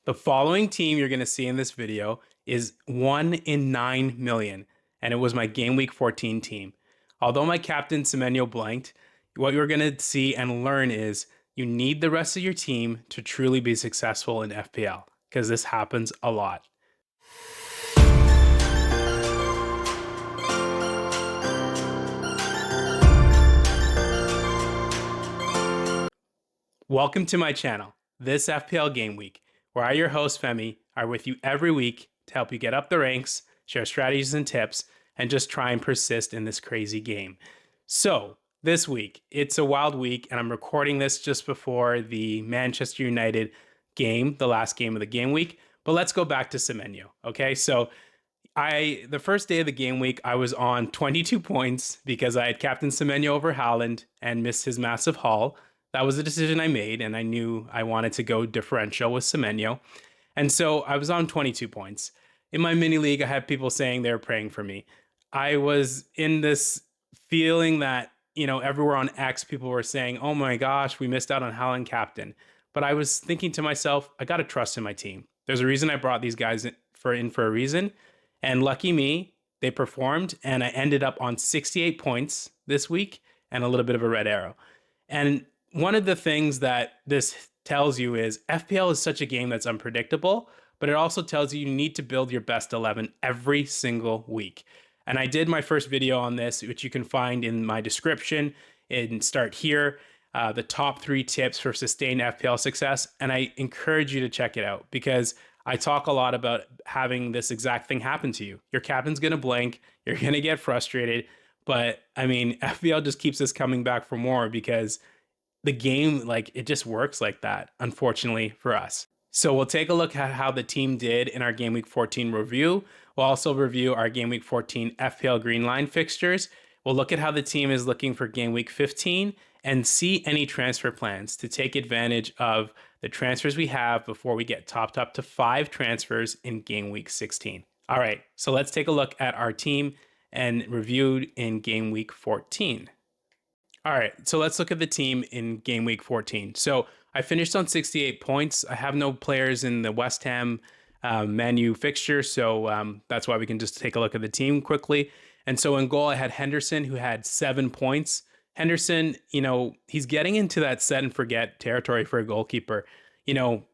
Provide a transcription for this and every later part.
The following team you're going to see in this video is 1 in 9 million, and it was my Game Week 14 team. Although my captain Semenyo blanked, what you're going to see and learn is you need the rest of your team to truly be successful in FPL, because this happens a lot. Welcome to my channel, this FPL Game Week, where I, your host Femi, are with you every week to help you get up the ranks, share strategies and tips, and just try and persist in this crazy game. So this week, it's a wild week, and I'm recording this just before the Manchester United game, the last game of the game week. But let's go back to Semenyo, okay? So the first day of the game week, I was on 22 points because I had captained Semenyo over Haaland and missed his massive haul. That was a decision I made, and I knew I wanted to go differential with Semenyo. And so I was on 22 points. In my mini league, I had people saying they were praying for me. I was in this feeling that, everywhere on X, people were saying, oh my gosh, we missed out on Haaland captain. But I was thinking to myself, I got to trust in my team. There's a reason I brought these guys in for a reason. And lucky me, they performed, and I ended up on 68 points this week and a little bit of a red arrow. And one of the things that this tells you is FPL is such a game that's unpredictable, but it also tells you need to build your best 11 every single week. And I did my first video on this, which you can find in my description and start here, the top 3 tips for sustained FPL success. And I encourage you to check it out because I talk a lot about having this exact thing happen to you. Your captain's going to blank, you're going to get frustrated, but FPL just keeps us coming back for more because the game, it just works like that, unfortunately for us. So we'll take a look at how the team did in our Game Week 14 review. We'll also review our Game Week 14 FPL Green Line fixtures. We'll look at how the team is looking for Game Week 15 and see any transfer plans to take advantage of the transfers we have before we get topped up to 5 transfers in Game Week 16. All right, so let's take a look at our team and reviewed in Game Week 14. All right, so let's look at the team in Game Week 14. So I finished on 68 points. I have no players in the West Ham Man U fixture, so that's why we can just take a look at the team quickly. And so in goal, I had Henderson, who had 7 points. Henderson, he's getting into that set and forget territory for a goalkeeper.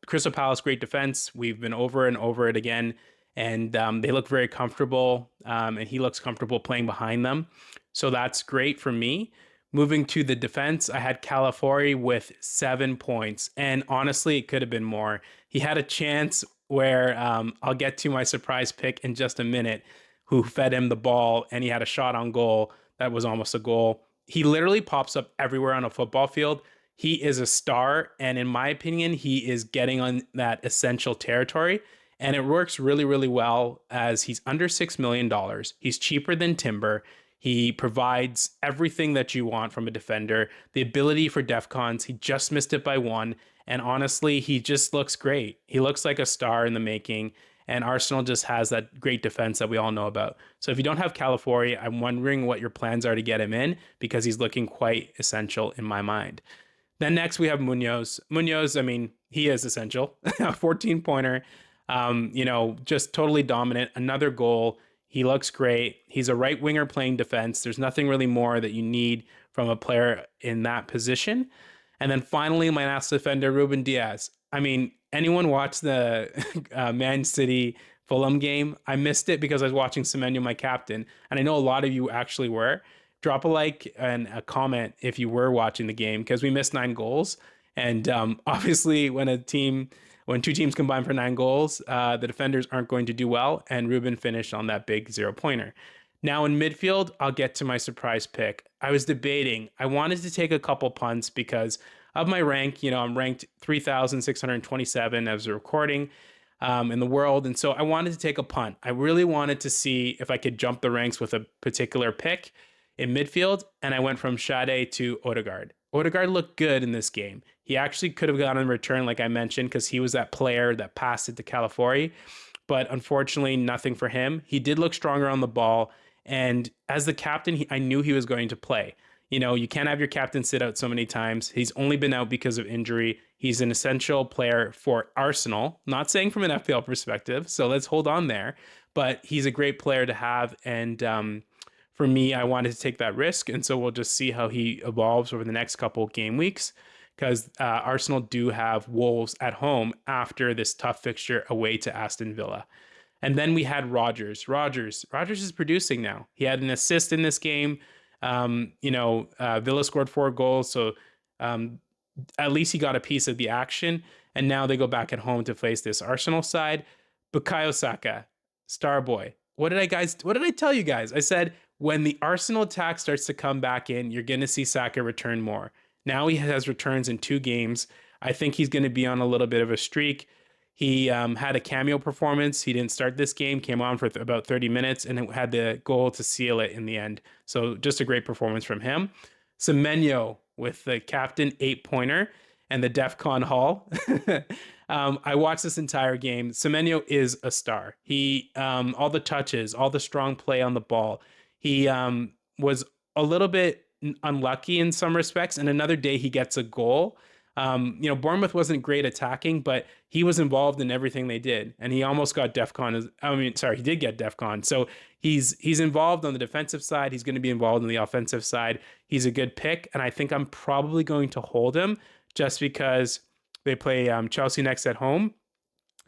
Crystal Palace, great defense. We've been over and over it again, and they look very comfortable, and he looks comfortable playing behind them. So that's great for me. Moving to the defense, I had Calafiori with 7 points, and honestly, it could have been more. He had a chance where I'll get to my surprise pick in just a minute, who fed him the ball, and he had a shot on goal that was almost a goal. He literally pops up everywhere on a football field. He is a star, and in my opinion, he is getting on that essential territory, and it works really, really well as he's under $6 million. He's cheaper than Timber. He provides everything that you want from a defender. The ability for DEFCONs, he just missed it by 1. And honestly, he just looks great. He looks like a star in the making. And Arsenal just has that great defense that we all know about. So if you don't have Calafiori, I'm wondering what your plans are to get him in because he's looking quite essential in my mind. Then next we have Munoz. Munoz, he is essential. 14-pointer, just totally dominant. Another goal. He looks great. He's a right winger playing defense. There's nothing really more that you need from a player in that position. And then finally, my last defender, Ruben Diaz. Anyone watch the Man City Fulham game? I missed it because I was watching Semenyo, my captain. And I know a lot of you actually were. Drop a like and a comment if you were watching the game because we missed 9 goals. And obviously, when 2 teams combine for 9 goals, the defenders aren't going to do well, and Ruben finished on that big 0-pointer. Now in midfield, I'll get to my surprise pick. I was debating. I wanted to take a couple punts because of my rank. I'm ranked 3,627 as a recording in the world, and so I wanted to take a punt. I really wanted to see if I could jump the ranks with a particular pick in midfield, and I went from Sade to Odegaard. Odegaard looked good in this game. He actually could have gotten a return, like I mentioned, because he was that player that passed it to Calafiori. But unfortunately, nothing for him. He did look stronger on the ball. And as the captain, I knew he was going to play. You know, you can't have your captain sit out so many times. He's only been out because of injury. He's an essential player for Arsenal. Not saying from an FPL perspective, so let's hold on there. But he's a great player to have, and for me, I wanted to take that risk, and so we'll just see how he evolves over the next couple game weeks. Because Arsenal do have Wolves at home after this tough fixture away to Aston Villa. And then we had Rodgers. Rodgers is producing now. He had an assist in this game. Villa scored 4 goals, so at least he got a piece of the action. And now they go back at home to face this Arsenal side. Bukayo Saka, star boy. What did I tell you guys? I said when the Arsenal attack starts to come back in, you're going to see Saka return more. Now he has returns in 2 games. I think he's going to be on a little bit of a streak. He had a cameo performance. He didn't start this game, came on for about 30 minutes, and had the goal to seal it in the end. So just a great performance from him. Semenyo with the captain 8-pointer and the DEFCON haul. I watched this entire game. Semenyo is a star. He all the touches, all the strong play on the ball. He was a little bit unlucky in some respects, and another day he gets a goal. Bournemouth wasn't great attacking, but he was involved in everything they did, and he almost got DEFCON. He did get DEFCON. So he's involved on the defensive side. He's going to be involved on the offensive side. He's a good pick, and I think I'm probably going to hold him just because they play Chelsea next at home,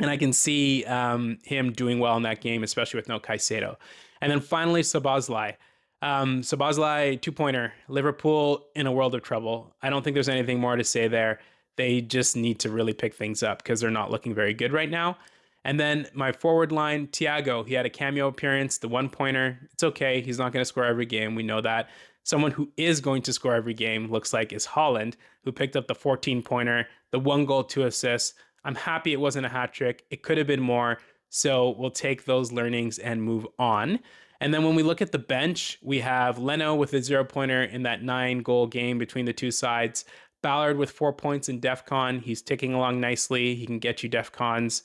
and I can see him doing well in that game, especially with no Caicedo. And then finally, Szoboszlai. Szoboszlai 2-pointer, Liverpool in a world of trouble. I don't think there's anything more to say there. They just need to really pick things up because they're not looking very good right now. And then my forward line, Thiago, he had a cameo appearance, the 1-pointer. It's okay. He's not going to score every game. We know that. Someone who is going to score every game looks like is Haaland, who picked up the 14-pointer, the 1 goal, 2 assists. I'm happy it wasn't a hat trick. It could have been more. So we'll take those learnings and move on. And then when we look at the bench, we have Leno with a 0-pointer in that 9-goal game between the two sides. Ballard with 4 points in DEFCON. He's ticking along nicely. He can get you DEFCONs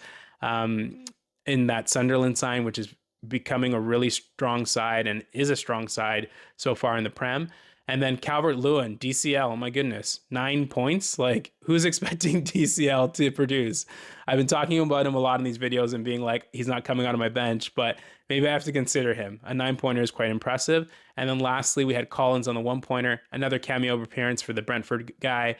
in that Sunderland side, which is becoming a really strong side and is a strong side so far in the Prem. And then Calvert-Lewin, DCL, oh my goodness, 9 points? Like, who's expecting DCL to produce? I've been talking about him a lot in these videos and being like, he's not coming out of my bench, but maybe I have to consider him. A 9-pointer is quite impressive. And then lastly, we had Collins on the 1-pointer, another cameo appearance for the Brentford guy.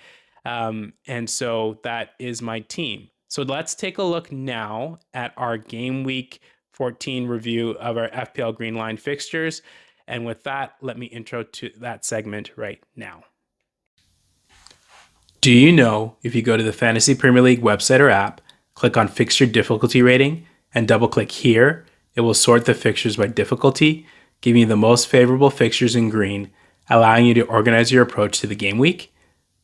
And so that is my team. So let's take a look now at our Game Week 14 review of our FPL Green Line fixtures. And with that, let me intro to that segment right now. Do you know if you go to the Fantasy Premier League website or app, click on Fixture Difficulty Rating, and double-click here, it will sort the fixtures by difficulty, giving you the most favorable fixtures in green, allowing you to organize your approach to the game week?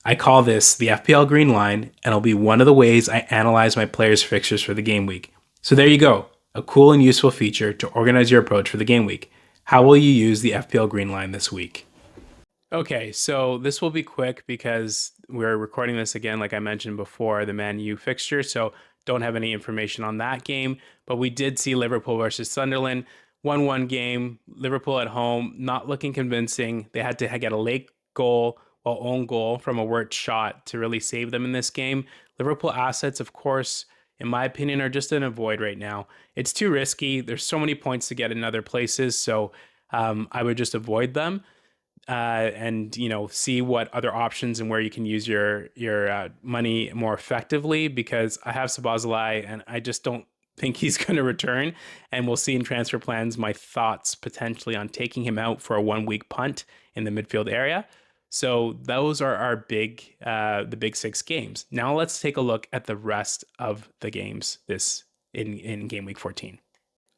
I call this the FPL Green Line, and it'll be one of the ways I analyze my players' fixtures for the game week. So there you go, a cool and useful feature to organize your approach for the game week. How will you use the FPL Green Line this week? Okay, so this will be quick because we're recording this again, like I mentioned before, the Man U fixture, so don't have any information on that game. But we did see Liverpool versus Sunderland, 1-1 game, Liverpool at home, not looking convincing. They had to get a late goal, well, own goal from a Wirtz shot to really save them in this game. Liverpool assets, of course, in my opinion, are just in a void right now. It's too risky. There's so many points to get in other places, so I would just avoid them and see what other options and where you can use your money more effectively. Because I have Szoboszlai and I just don't think he's going to return. And we'll see in transfer plans my thoughts potentially on taking him out for a 1-week punt in the midfield area. So those are our the big 6 games. Now let's take a look at the rest of the games in Game Week 14.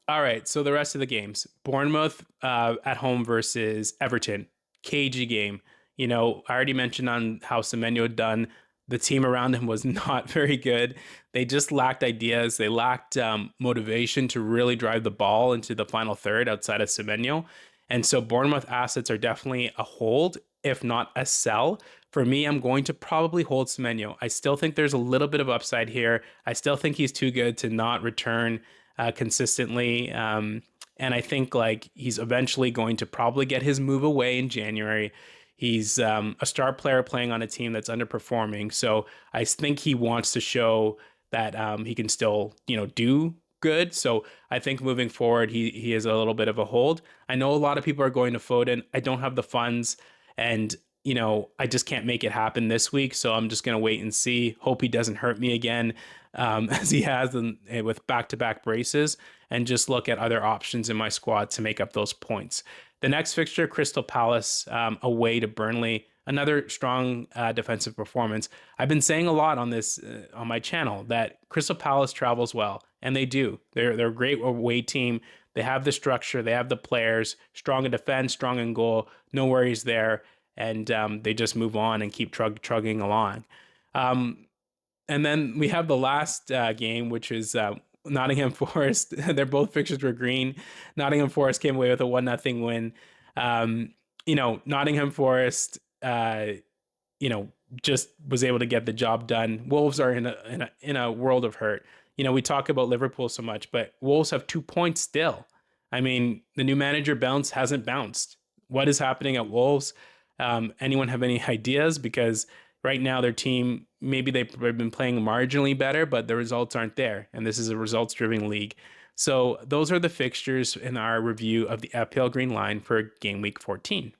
All right, so the rest of the games. Bournemouth at home versus Everton. Cagey game. I already mentioned on how Semenyo had done. The team around him was not very good. They just lacked ideas. They lacked motivation to really drive the ball into the final third outside of Semenyo. And so Bournemouth assets are definitely a hold, if not a sell. For me, I'm going to probably hold Semenyo. I still think there's a little bit of upside here. I still think he's too good to not return consistently. And I think he's eventually going to probably get his move away in January. He's a star player playing on a team that's underperforming. So I think he wants to show that he can still, do good. So I think moving forward, he is a little bit of a hold. I know a lot of people are going to Foden. I don't have the funds, and I just can't make it happen this week. So I'm just gonna wait and see. Hope he doesn't hurt me again, as he has with back-to-back braces, and just look at other options in my squad to make up those points. The next fixture, Crystal Palace, away to Burnley. Another strong defensive performance. I've been saying a lot on this on my channel that Crystal Palace travels well, and they do. They're a great away team. They have the structure, they have the players, strong in defense, strong in goal. No worries there, and they just move on and keep trugging along. And then we have the last game, which is Nottingham Forest. They're both fixtures were green. Nottingham Forest came away with a 1-0 win. Nottingham Forest, just was able to get the job done. Wolves are in a world of hurt. We talk about Liverpool so much, but Wolves have 2 points still. I mean, the new manager hasn't bounced. What is happening at Wolves? Anyone have any ideas? Because right now their team, maybe they've been playing marginally better, but the results aren't there. And this is a results-driven league. So those are the fixtures in our review of the FPL Green Line for Game Week 14.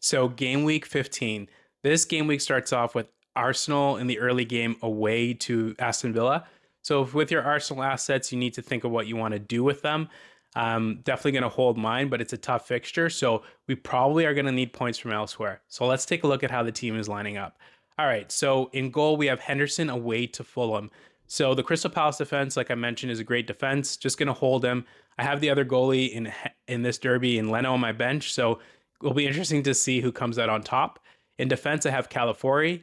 So Game Week 15. This game week starts off with Arsenal in the early game away to Aston Villa. So with your Arsenal assets, you need to think of what you want to do with them. Definitely going to hold mine, but it's a tough fixture. So we probably are going to need points from elsewhere. So let's take a look at how the team is lining up. All right. So in goal, we have Henderson away to Fulham. So the Crystal Palace defense, like I mentioned, is a great defense. Just going to hold him. I have the other goalie in this derby in Leno on my bench. So it'll be interesting to see who comes out on top. In defense, I have Calafiori,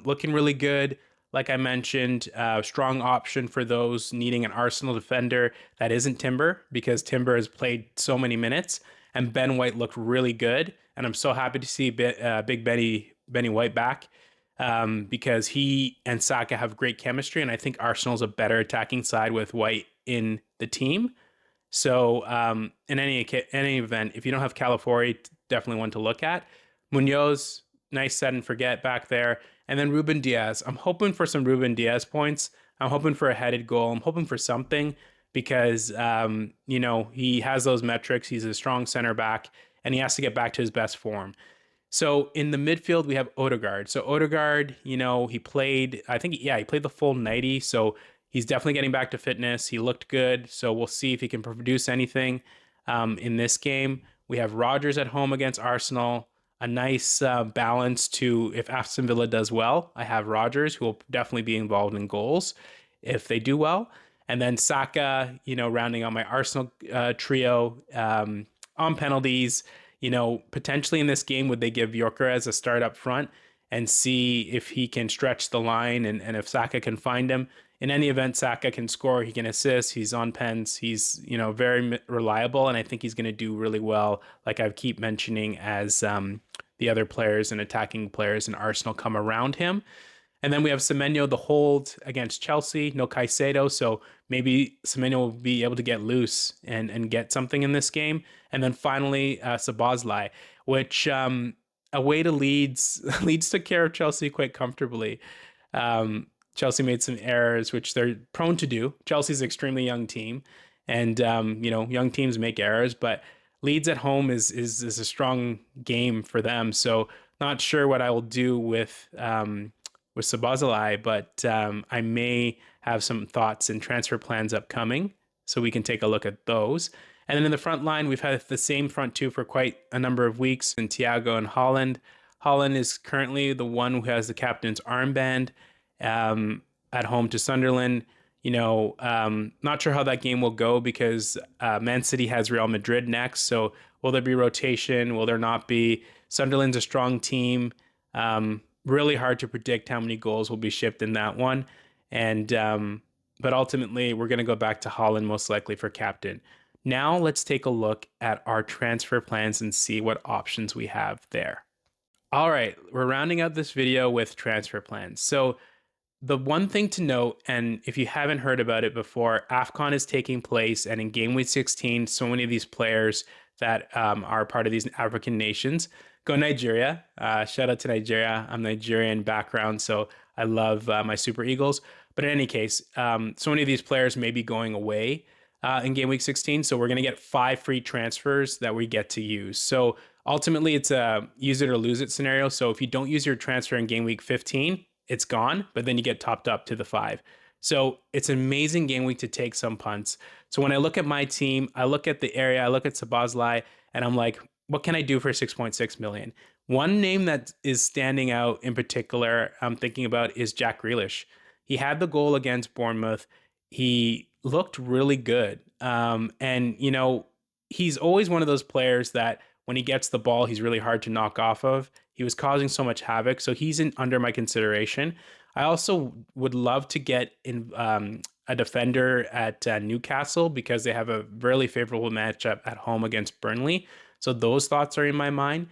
looking really good. Like I mentioned, strong option for those needing an Arsenal defender that isn't Timber, because Timber has played so many minutes, and Ben White looked really good. And I'm so happy to see Big Benny White back, because he and Saka have great chemistry, and I think Arsenal's a better attacking side with White in the team. So in any event, if you don't have Calafiori, definitely one to look at. Munoz, nice set and forget back there. And then Ruben Diaz. I'm hoping for some Ruben Diaz points. I'm hoping for a headed goal. I'm hoping for something, because, he has those metrics. He's a strong center back, and he has to get back to his best form. So in the midfield, we have Odegaard. So Odegaard, he played, he played the full 90. So he's definitely getting back to fitness. He looked good. So we'll see if he can produce anything in this game. We have Rodgers at home against Arsenal. A nice balance to, if Aston Villa does well, I have Rodgers, who will definitely be involved in goals if they do well. And then Saka, rounding out my Arsenal trio. On penalties, potentially in this game, would they give Gyökeres a start up front and see if he can stretch the line, and if Saka can find him? In any event, Saka can score, he can assist, he's on pens, he's, very reliable, and I think he's going to do really well, like I keep mentioning, as the other players and attacking players in Arsenal come around him. And then we have Semenyo, the hold against Chelsea, no Caicedo, so maybe Semenyo will be able to get loose and get something in this game. And then finally, Szoboszlai, which away to Leeds took care of Chelsea quite comfortably. Chelsea made some errors, which they're prone to do. Chelsea's an extremely young team, and young teams make errors, but Leeds at home is a strong game for them. So not sure what I will do with Szoboszlai, but I may have some thoughts and transfer plans upcoming, so we can take a look at those. And then in the front line, we've had the same front two for quite a number of weeks in Thiago and Haaland. Haaland is currently the one who has the captain's armband at home to Sunderland. Not sure how that game will go, because Man City has Real Madrid next. So will there be rotation? Will there not be? Sunderland's a strong team. Really hard to predict how many goals will be shipped in that one. And but ultimately, we're going to go back to Haaland most likely for captain. Now let's take a look at our transfer plans and see what options we have there. All right, we're rounding out this video with transfer plans. So the one thing to note, and if you haven't heard about it before, AFCON is taking place, and in Game Week 16, so many of these players that are part of these African nations Go Nigeria. Shout out to Nigeria. I'm Nigerian background, so I love my Super Eagles. But in any case, so many of these players may be going away in Game Week 16. So we're going to get 5 free transfers that we get to use. So ultimately, it's a use it or lose it scenario. So if you don't use your transfer in Game Week 15, it's gone, but then you get topped up to the 5. So it's an amazing game week to take some punts. So when I look at my team, I look at the area, I look at Sabazlai, and I'm like, what can I do for 6.6 million? One name that is standing out in particular, I'm thinking about is Jack Grealish. He had the goal against Bournemouth. He looked really good. And, you know, he's always one of those players that when he gets the ball, he's really hard to knock off of. He was causing so much havoc. So he's under my consideration. I also would love to get in a defender at Newcastle because they have a really favorable matchup at home against Burnley. So those thoughts are in my mind.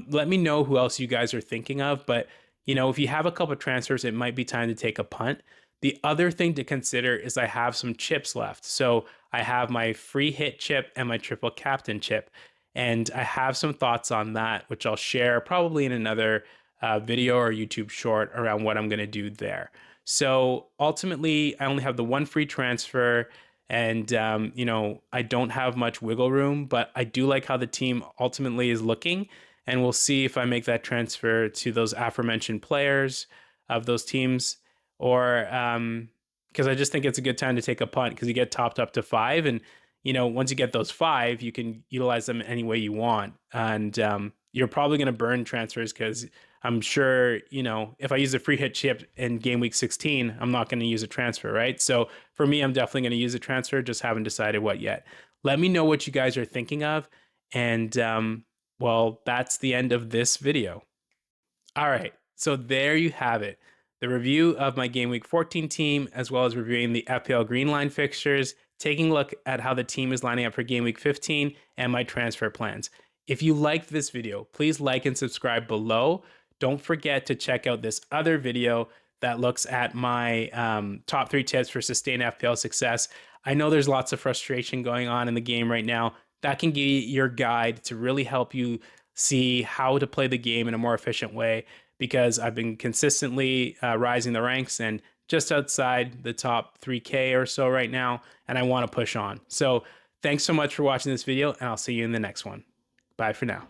Let me know who else you guys are thinking of. But, you know, if you have a couple of transfers, it might be time to take a punt. The other thing to consider is I have some chips left. So I have my free hit chip and my triple captain chip. And I have some thoughts on that, which I'll share probably in another video or YouTube short around what I'm going to do there. So ultimately, I only have the 1 free transfer. And, you know, I don't have much wiggle room, but I do like how the team ultimately is looking. And we'll see if I make that transfer to those aforementioned players of those teams or because I just think it's a good time to take a punt because you get topped up to 5. And, you know, once you get those 5, you can utilize them any way you want. And you're probably going to burn transfers because I'm sure, you know, if I use a free hit chip in game week 16, I'm not going to use a transfer, right? So for me, I'm definitely going to use a transfer, just haven't decided what yet. Let me know what you guys are thinking of. And, well, that's the end of this video. All right, so there you have it. The review of my Game Week 14 team, as well as reviewing the FPL Green Line fixtures, taking a look at how the team is lining up for Game Week 15, and my transfer plans. If you liked this video, please like and subscribe below. Don't forget to check out this other video that looks at my top 3 tips for sustained FPL success. I know there's lots of frustration going on in the game right now. That can be your guide to really help you see how to play the game in a more efficient way because I've been consistently rising the ranks and just outside the top 3K or so right now, and I want to push on. So thanks so much for watching this video, and I'll see you in the next one. Bye for now.